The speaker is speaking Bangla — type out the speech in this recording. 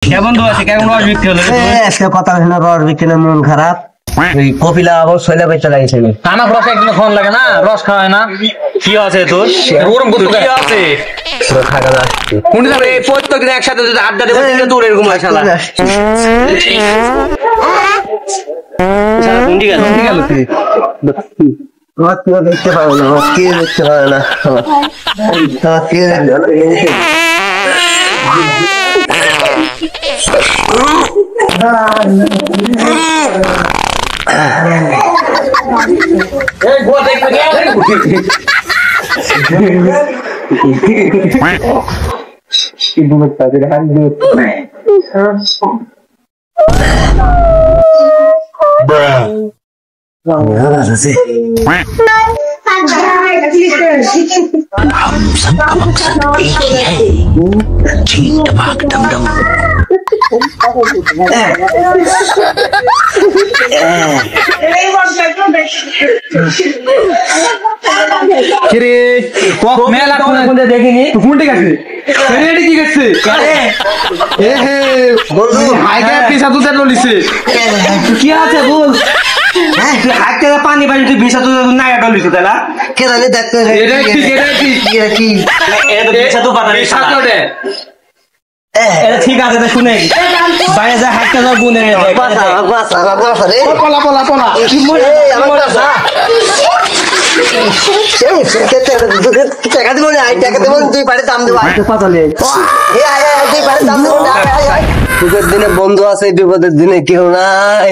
কেমন তো আছে কেমন রস বিক্রি হলো আজকে কথা হলো রস বিক্রি মন খারাপ ওই কপিলা আবার শৈলা বেচা লাগিয়েছে টানা রস একদিন খাওয়ান লাগে না রস খাওয়ায় না কি আছে তোর ওরকম করতে কি আছে কোন যাবে প্রত্যেকদিন একসাথে যদি আড্ডা দেবো তোর এরকম হয় শালা কোনটি গেল তুই দেখতে পাবো না কে দেখতে পাবে না কে हम सबका मकसद एक ही है ठीक टपाक डम डम কিরে কক মেলা কোন দেখিনি কোনটি গেছে রেডি কি গেছে এ হে বন্ধু হাইকে পিছা তো দেন লিছে কি আছে বল হ্যাঁ তুই হাতে পানি পানি তুই পিছা তো না এটা লিছে তালা কে জানে দেখতে এটা কি এটা পিছা তো পাতা পিছা তো দে এটা ঠিক আছে না শুনে বাইরে যা হাতে যা গুনে বাসা রে পলা কি মরে আমার বাসা টাকা দিব না টাকা দেব তুই পারে দাম দেব পাতালে তুই পারে দাম দেব দিনে বন্ধু আছে বিপদের দিনে কেউ নাই